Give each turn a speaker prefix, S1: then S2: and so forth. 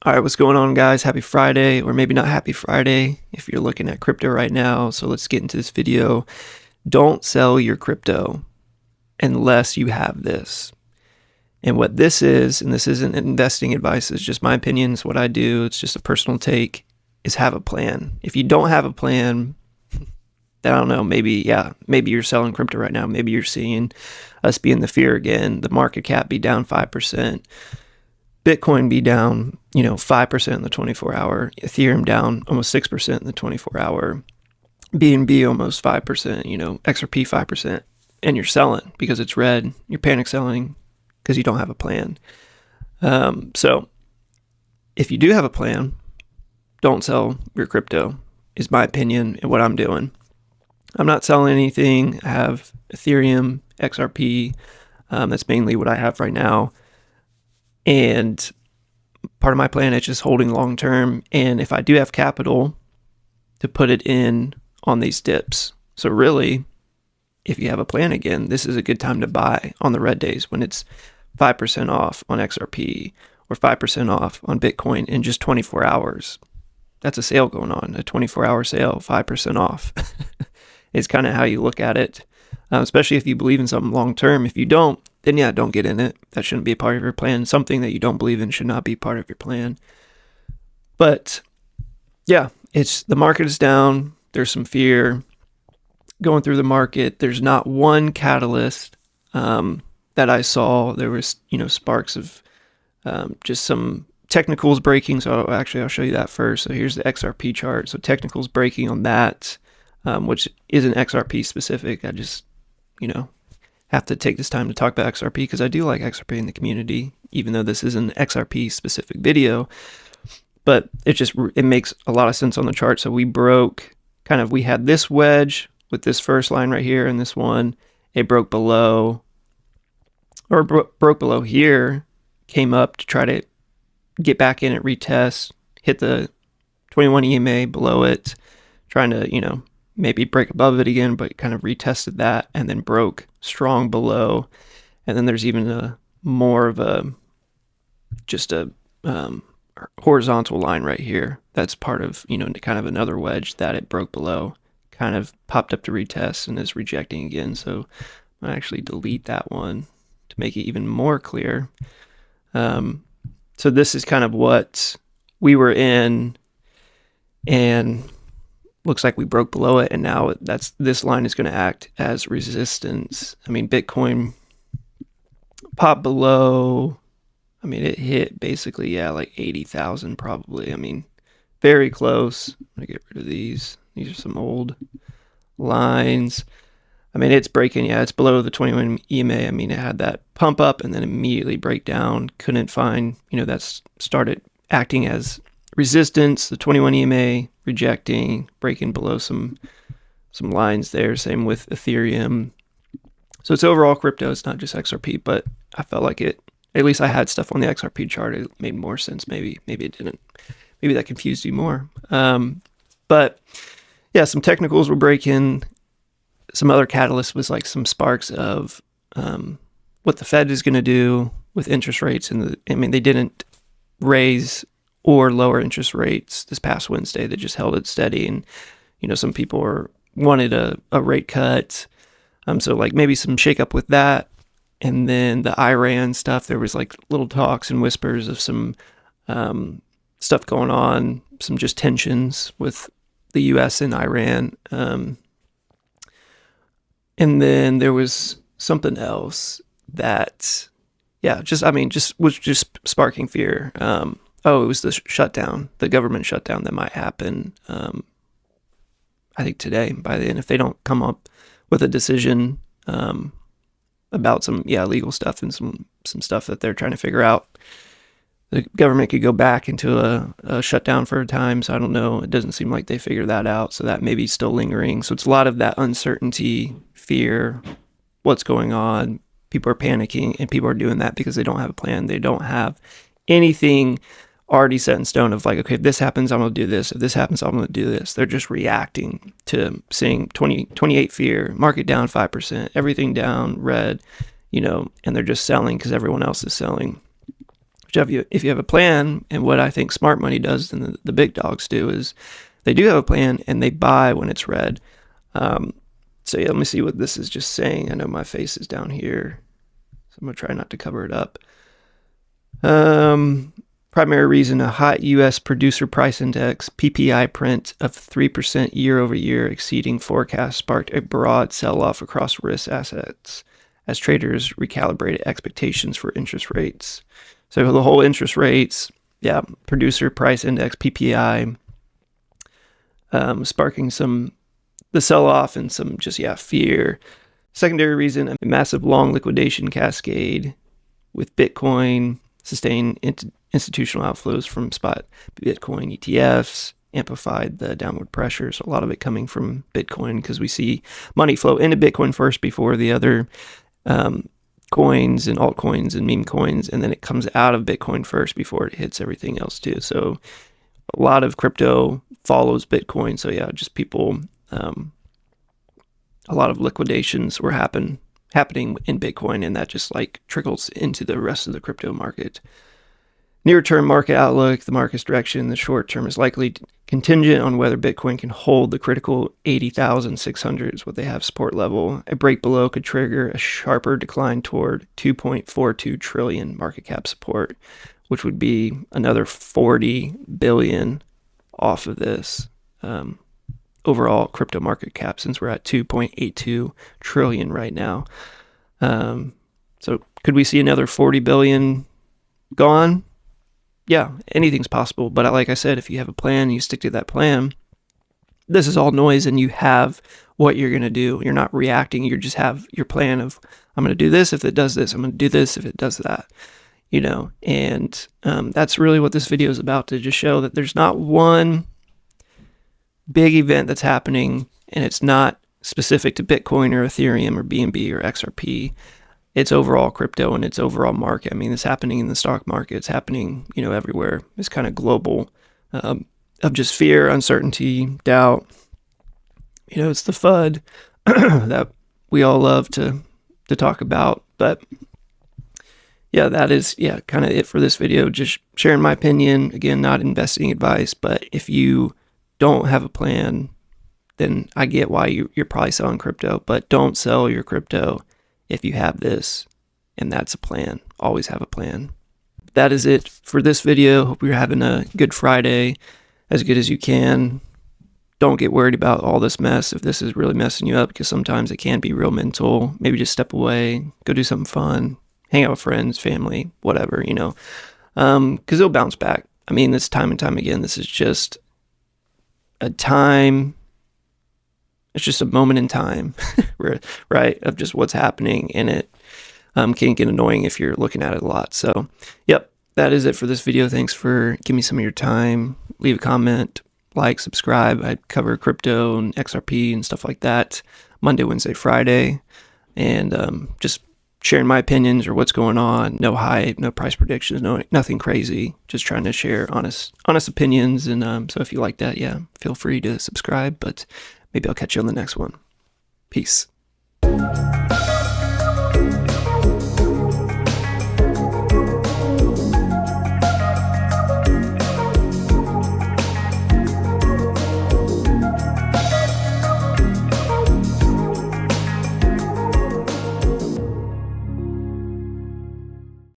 S1: All right, what's going on, guys? Happy Friday, or maybe not happy Friday if you're looking at crypto right now. So let's get into this video. Don't sell your crypto unless you have this. And what this is, and this isn't investing advice, it's just my opinion, it's what I do, it's just a personal take, is have a plan. If you don't have a plan, then I don't know, maybe you're selling crypto right now. Maybe you're seeing us be in the fear again, the market cap be down 5%. Bitcoin be down, 5% in the 24-hour, Ethereum down almost 6% in the 24-hour, BNB almost 5%, XRP 5%, and you're selling because it's red. You're panic selling because you don't have a plan. So if you do have a plan, don't sell your crypto, is my opinion and what I'm doing. I'm not selling anything. I have Ethereum, XRP. That's mainly what I have right now. And part of my plan is just holding long term. And if I do have capital, to put it in on these dips. So really, if you have a plan again, this is a good time to buy on the red days when it's 5% off on XRP or 5% off on Bitcoin in just 24 hours. That's a sale going on, a 24-hour sale, 5% off. It's kind of how you look at it, especially if you believe in something long term. If you don't, then don't get in it. That shouldn't be a part of your plan. Something that you don't believe in should not be part of your plan. But the market is down. There's some fear going through the market. There's not one catalyst that I saw. There was, sparks of just some technicals breaking. So I'll show you that first. So here's the XRP chart. So technicals breaking on that, which isn't XRP specific. I just, have to take this time to talk about XRP because I do like XRP in the community, even though this is an XRP specific video. But it makes a lot of sense on the chart. So we had this wedge with this first line right here and this one. It broke below here, came up to try to get back in it, retest, hit the 21 EMA below it, trying to, maybe break above it again, but kind of retested that and then broke strong below. And then there's even more of a horizontal line right here. That's part of, kind of another wedge that it broke below, kind of popped up to retest and is rejecting again. So I'm gonna actually delete that one to make it even more clear. So this is kind of what we were in, and looks like we broke below it, and now this line is going to act as resistance. I mean, Bitcoin popped below. I mean, it hit basically, like 80,000 probably. I mean, very close. I'm going to get rid of these. These are some old lines. I mean, it's breaking. It's below the 21 EMA. I mean, it had that pump up and then immediately break down. Couldn't find, that's started acting as resistance. The 21 EMA rejecting, breaking below some lines there. Same with Ethereum. So it's overall crypto. It's not just XRP, but I felt like at least I had stuff on the XRP chart. It made more sense. Maybe it didn't. Maybe that confused you more. But some technicals were breaking. Some other catalyst was like some sparks of what the Fed is going to do with interest rates. They didn't raise or lower interest rates this past Wednesday. They just held it steady. And, some people wanted a rate cut. So like maybe some shakeup with that. And then the Iran stuff, there was like little talks and whispers of some stuff going on, some just tensions with the US and Iran. And then there was something else that, was just sparking fear. It was the shutdown, the government shutdown that might happen, I think today, by then, if they don't come up with a decision about some, legal stuff and some stuff that they're trying to figure out. The government could go back into a shutdown for a time, so I don't know. It doesn't seem like they figured that out, so that may be still lingering. So it's a lot of that uncertainty, fear, what's going on. People are panicking, and people are doing that because they don't have a plan. They don't have anything already set in stone of like, okay, if this happens, I'm going to do this. If this happens, I'm going to do this. They're just reacting to seeing 28 fear, market down 5%, everything down, red, and they're just selling because everyone else is selling, if you have a plan, and what I think smart money does and the big dogs do is they do have a plan and they buy when it's red. So yeah, let me see what this is just saying. I know my face is down here, so I'm going to try not to cover it up. Primary reason, a hot U.S. producer price index, PPI print of 3% year over year exceeding forecast sparked a broad sell-off across risk assets as traders recalibrated expectations for interest rates. So the whole interest rates, yeah, producer price index, PPI, sparking the sell-off and some just, fear. Secondary reason, a massive long liquidation cascade with Bitcoin, sustained institutional outflows from spot Bitcoin ETFs, amplified the downward pressure. So a lot of it coming from Bitcoin because we see money flow into Bitcoin first before the other coins and altcoins and meme coins, and then it comes out of Bitcoin first before it hits everything else too. So a lot of crypto follows Bitcoin. So yeah, just people, a lot of liquidations were happening in Bitcoin, and that just like trickles into the rest of the crypto market. Near-term market outlook, the market's direction in the short term is likely contingent on whether Bitcoin can hold the critical 80,600 is what they have support level. A break below could trigger a sharper decline toward 2.42 trillion market cap support, which would be another 40 billion off of this overall crypto market cap, since we're at 2.82 trillion right now. So could we see another 40 billion gone? Yeah, anything's possible. But like I said, if you have a plan, you stick to that plan. This is all noise, and you have what you're going to do. You're not reacting. You just have your plan of, I'm going to do this if it does this. I'm going to do this if it does that. And that's really what this video is about, to just show that there's not one big event that's happening, and it's not specific to Bitcoin or Ethereum or BNB or XRP. It's overall crypto and it's overall market. I mean, it's happening in the stock market. It's happening, everywhere. It's kind of global, of just fear, uncertainty, doubt. It's the FUD that we all love to talk about. But yeah, that is, kind of it for this video. Just sharing my opinion. Again, not investing advice, but if you don't have a plan, then I get why you're probably selling crypto, but don't sell your crypto if you have this, and that's a plan. Always have a plan. That is it for this video. Hope you're having a good Friday, as good as you can. Don't get worried about all this mess if this is really messing you up, because sometimes it can be real mental. Maybe just step away, go do something fun, hang out with friends, family, whatever, because it'll bounce back. I mean, this time and time again, this is just a time. It's just a moment in time, right, of just what's happening, and it can get annoying if you're looking at it a lot. So, yep, that is it for this video. Thanks for giving me some of your time. Leave a comment, like, subscribe. I cover crypto and XRP and stuff like that Monday, Wednesday, Friday, and just sharing my opinions or what's going on. No hype, no price predictions, nothing crazy. Just trying to share honest opinions. And so if you like that, feel free to subscribe. But maybe I'll catch you on the next one. Peace.